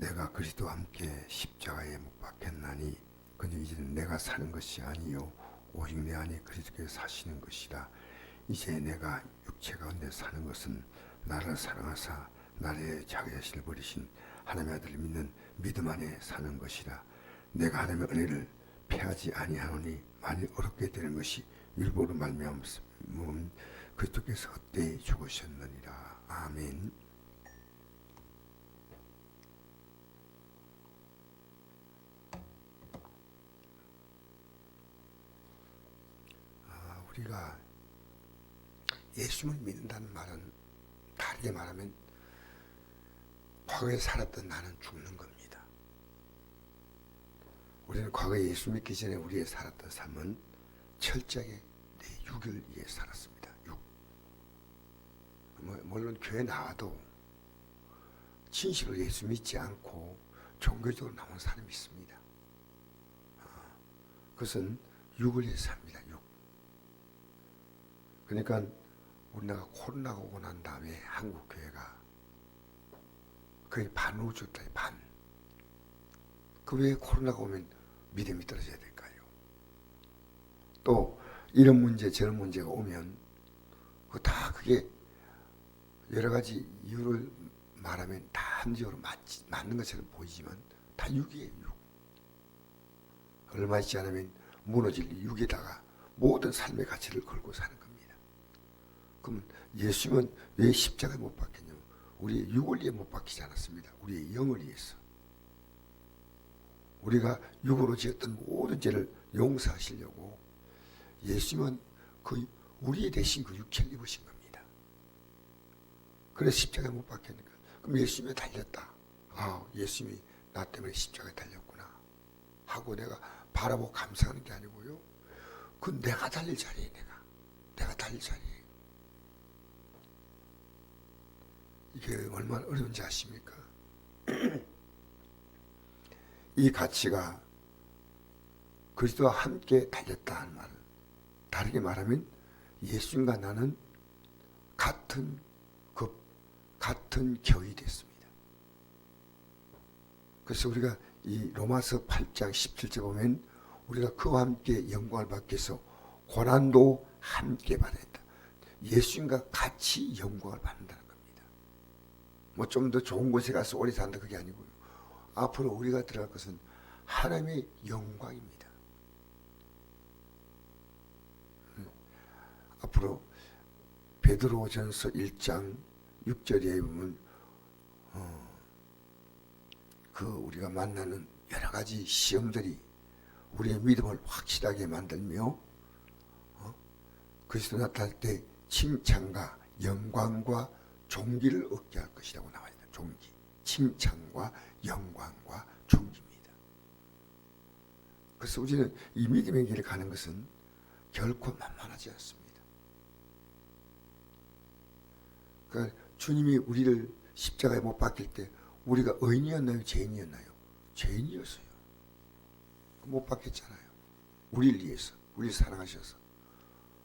내가 그리스도와 함께 십자가에 못 박혔나니 그저 이제는 내가 사는 것이 아니요 오직 내 안에 그리스도께서 사시는 것이라. 이제 내가 육체 가운데 사는 것은 나를 사랑하사 나를 자기 자신을 버리신 하나님의 아들을 믿는 믿음 안에 사는 것이라. 내가 하나님의 은혜를 패하지 아니하노니 만일 어렵게 되는 것이 율법으로 말미암으면 그리스도께서 헛되이 죽으셨느니라. 아멘. 우리가 예수를 믿는다는 말은 다르게 말하면 과거에 살았던 나는 죽는 겁니다. 우리는 과거에 예수 믿기 전에 우리의 살았던 삶은 철저하게 내 육을 위해 살았습니다. 육. 물론 교회 나와도 진실로 예수 믿지 않고 종교적으로 나온 사람이 있습니다. 그것은 육을 위해 삽니다. 육. 그러니까 우리나라가 코로나가 오고 난 다음에 한국 교회가 거의 반으로 줬다. 반. 그 왜 코로나가 오면 믿음이 떨어져야 될까요? 또 이런 문제 저런 문제가 오면 그게 여러 가지 이유를 말하면 다 한적으로 맞는 것처럼 보이지만 다 육이에요. 육. 얼마 있지 않으면 무너질 육에다가 모든 삶의 가치를 걸고 사는 겁니다. 그럼 예수님은 왜 십자가에 못 박혔냐면 우리의 육을 위해 못 박히지 않았습니다. 우리의 영을 위해서. 우리가 육으로 지었던 모든 죄를 용서하시려고 예수님은 우리 대신 그 육체를 입으신 겁니다. 그래서 십자가에 못 박혔니까. 그럼 예수님이 달렸다. 예수님이 나 때문에 십자가에 달렸구나 하고 내가 바라보고 감사하는 게 아니고요. 그건 내가 달릴 자리에 내가 달릴 자리에. 이게 얼마나 어려운지 아십니까? 이 가치가 그리스도와 함께 달렸다 하는 말은 다르게 말하면 예수님과 나는 같은 겨이 됐습니다. 그래서 우리가 이 로마서 8장 17절 보면 우리가 그와 함께 영광을 받기 위해서 고난도 함께 받았다. 예수님과 같이 영광을 받는다는 겁니다. 좀 더 좋은 곳에 가서 오래 산다 그게 아니고요. 앞으로 우리가 들어갈 것은 하나님의 영광입니다. 앞으로 베드로전서 1장 6절에 보면 우리가 만나는 여러 가지 시험들이 우리의 믿음을 확실하게 만들며 그리스도 나타날 때 칭찬과 영광과 존귀를 얻게 할 것이라고 나와 있다. 존귀, 칭찬과 영광과 존귀입니다. 그래서 우리는 이 믿음의 길을 가는 것은 결코 만만하지 않습니다. 그러니까 주님이 우리를 십자가에 못 박힐 때 우리가 의인이었나요? 죄인이었나요? 죄인이었어요. 못 박혔잖아요. 우리를 위해서, 우리를 사랑하셔서.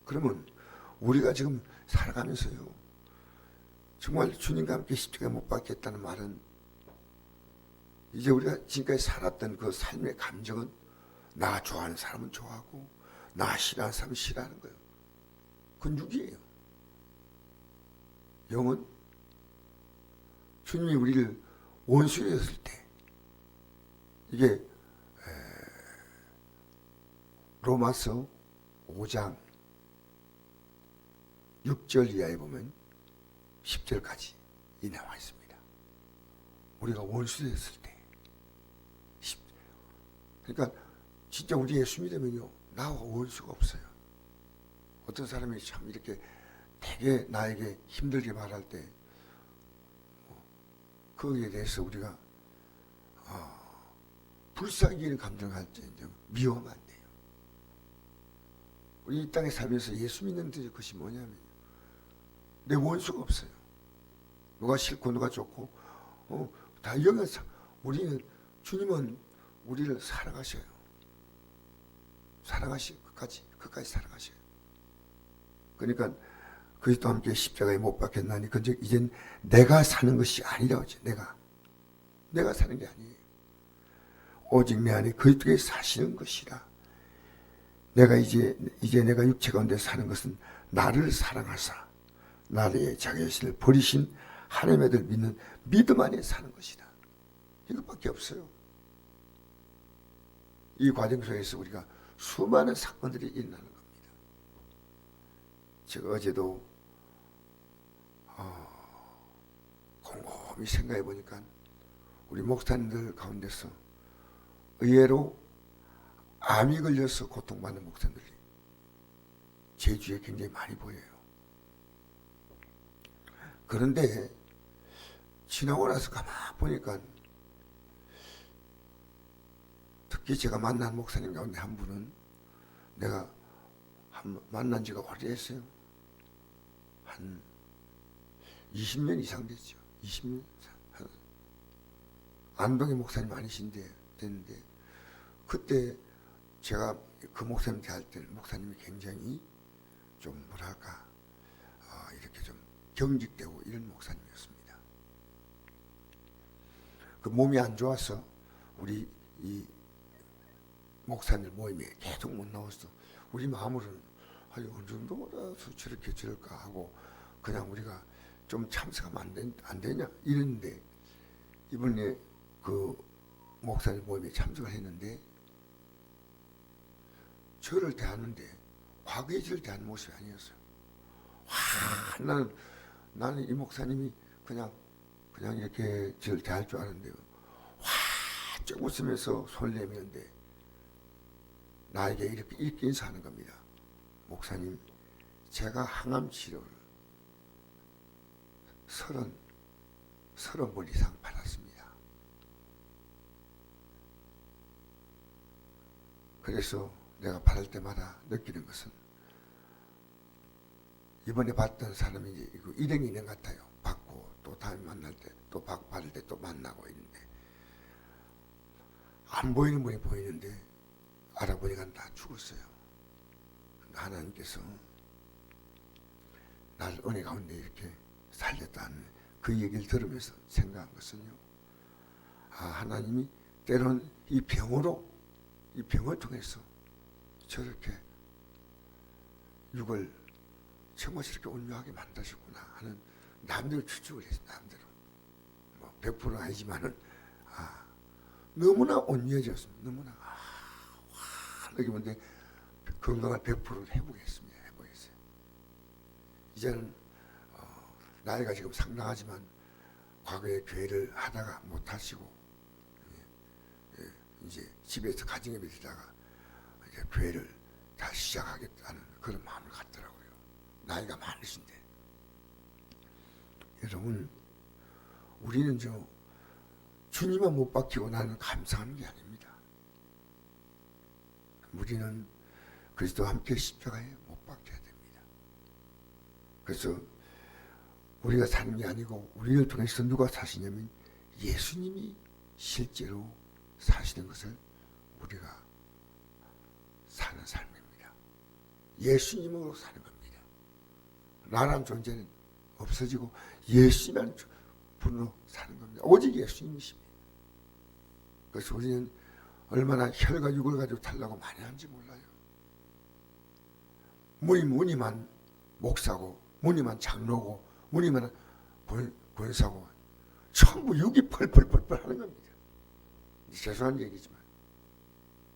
그러면 우리가 지금 살아가면서요, 정말 주님과 함께 십자가에 못 박혔다는 말은 이제 우리가 지금까지 살았던 그 삶의 감정은 나 좋아하는 사람은 좋아하고 나 싫어하는 사람은 싫어하는 거예요. 그건 육이에요. 영은 주님이 우리를 원수였을 때 이게 로마서 5장 6절 이하에 보면 10절까지 이 나와 있습니다. 우리가 원수였을 때 그러니까 진짜 우리 예수 믿으면요 나와 원수가 없어요. 어떤 사람이 참 이렇게 되게 나에게 힘들게 말할 때 거기에 대해서 우리가 불쌍히 여기는 감정을 할 때 미워하면 안 돼요. 우리 이 땅에 살면서 예수 믿는 것이 뭐냐면 내 원수가 없어요. 누가 싫고 누가 좋고 다 영에서 우리는 주님은 우리를 사랑하셔요. 사랑하시고 끝까지 사랑하셔요. 그러니까 그리스도와 함께 십자가에 못 박혔나니 그저 이젠 내가 사는 것이 아니라 하죠. 내가 사는 게 아니에요. 오직 내 안에 그리스도께 사시는 것이라. 내가 이제 내가 육체 가운데 사는 것은 나를 사랑하사 나의 자기 자신을 버리신 하나님의 아들 믿는 믿음 안에 사는 것이다. 이것밖에 없어요. 이 과정 속에서 우리가 수많은 사건들이 일어나는 겁니다. 제가 어제도 곰곰이 생각해 보니까 우리 목사님들 가운데서 의외로 암이 걸려서 고통받는 목사님들이 제 주위에 굉장히 많이 보여요. 그런데 지나고 나서 가만 보니까 특히 제가 만난 목사님 가운데 한 분은 내가 만난 지가 오래됐어요. 한 20년 이상 됐죠. 20년. 안동의 목사님 아니신데 됐는데 그때 제가 그 목사님 대할 때 목사님이 굉장히 좀 뭐랄까 이렇게 좀 경직되고 이런 목사님이었습니다. 그 몸이 안 좋아서 우리 이 목사님들 모임에 계속 못 나왔어. 우리 마음으로는 어느 정도 저렇게 저럴까 하고 그냥 우리가 좀 참석하면 안 되냐 이랬는데 이번에 그 목사님 모임에 참석을 했는데 저를 대하는데 과거에 저를 대하는 모습이 아니었어요. 나는 이 목사님이 그냥 이렇게 저를 대할 줄 아는데요. 쭉 웃으면서 손을 내미는데 나에게 이렇게 인사하는 겁니다. 목사님, 제가 항암 치료를 30번 이상 받았습니다. 그래서 내가 받을 때마다 느끼는 것은 이번에 봤던 사람이 이제 일행이 있는 것 같아요. 받고 또 다음에 만날 때 또 받을 때 또 만나고 있는데 안 보이는 분이 보이는데 알아보니까 다 죽었어요. 하나님께서 나를 은혜 가운데 이렇게 살렸다는 그 얘기를 들으면서 생각한 것은요. 하나님이 때로는 이 병을 통해서 저렇게 육을 정말 저렇게 온유하게 만드셨구나 하는 남들 추측을 했어요. 남대로 100%는 아니지만은 너무나 온유해졌습니다. 너무나 여기 보는데 건강을 100% 회복했습니다. 회복했어요. 이제는 나이가 지금 상당하지만 과거에 교회를 하다가 못 하시고 이제 집에서 가정예배 드리다가 이제 교회를 다시 시작하겠다는 그런 마음을 갖더라고요. 나이가 많으신데. 여러분, 우리는 주님만 못 박히고 나는 감사하는 게 아닙니다. 우리는 그리스도와 함께 십자가에 못 박혀야 됩니다. 그래서 우리가 사는 게 아니고 우리를 통해서 누가 사시냐면 예수님이 실제로 사시는 것을 우리가 사는 삶입니다. 예수님으로 사는 겁니다. 나란 존재는 없어지고 예수님이라는 분으로 사는 겁니다. 오직 예수님이십니다. 그래서 우리는 얼마나 혈과 육을 가지고 살라고 많이 하는지 몰라요. 무늬만 목사고 무늬만 장로고 무늬만 권사고 전부 육이 펄펄펄펄 하는 겁니다. 죄송한 얘기지만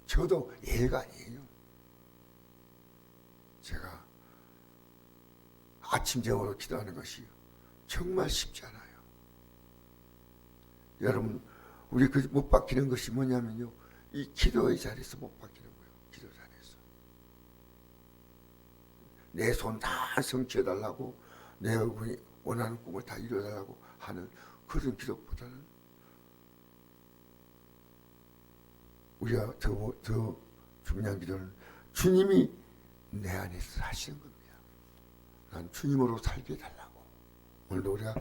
저도 예가 아니에요. 제가 아침 저녁으로 기도하는 것이 정말 쉽지 않아요. 여러분, 우리 못 박히는 것이 뭐냐면요, 이 기도의 자리에서 못 박히는 거예요. 기도 자리에서 내 손 다 성취해달라고, 내 원하는 꿈을 다 이루어달라고 하는 그런 기도보다는 우리가 더 중요한 기도는 주님이 내 안에서 하시는 겁니다. 난 주님으로 살게 해달라고. 오늘도 우리가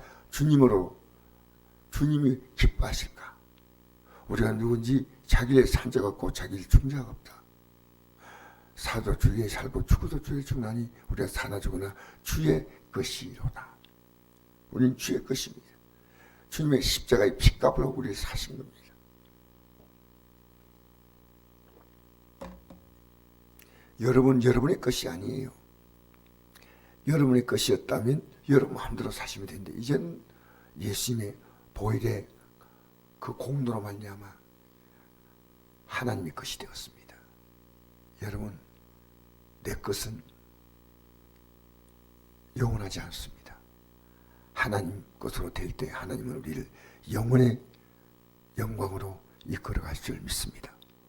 주님이 기뻐하실까? 우리가 누군지 자기를 산 적 없고 자기를 죽은 적 없다. 사도 주의 살고 죽어도 주의 죽나니 우리가 사나 죽으나 주의 것이로다. 우리는 주의 것입니다. 주님의 십자가의 피값으로 우리를 사신 겁니다. 여러분의 것이 아니에요. 여러분의 것이었다면 여러분 마음대로 사시면 되는데 이제는 예수님의 보혈의 그 공로로 말미암아 하나님의 것이 되었습니다. 여러분, 내 것은 영원하지 않습니다. 하나님 것으로 될 때 하나님은 우리를 영원의 영광으로 이끌어 갈 줄 믿습니다.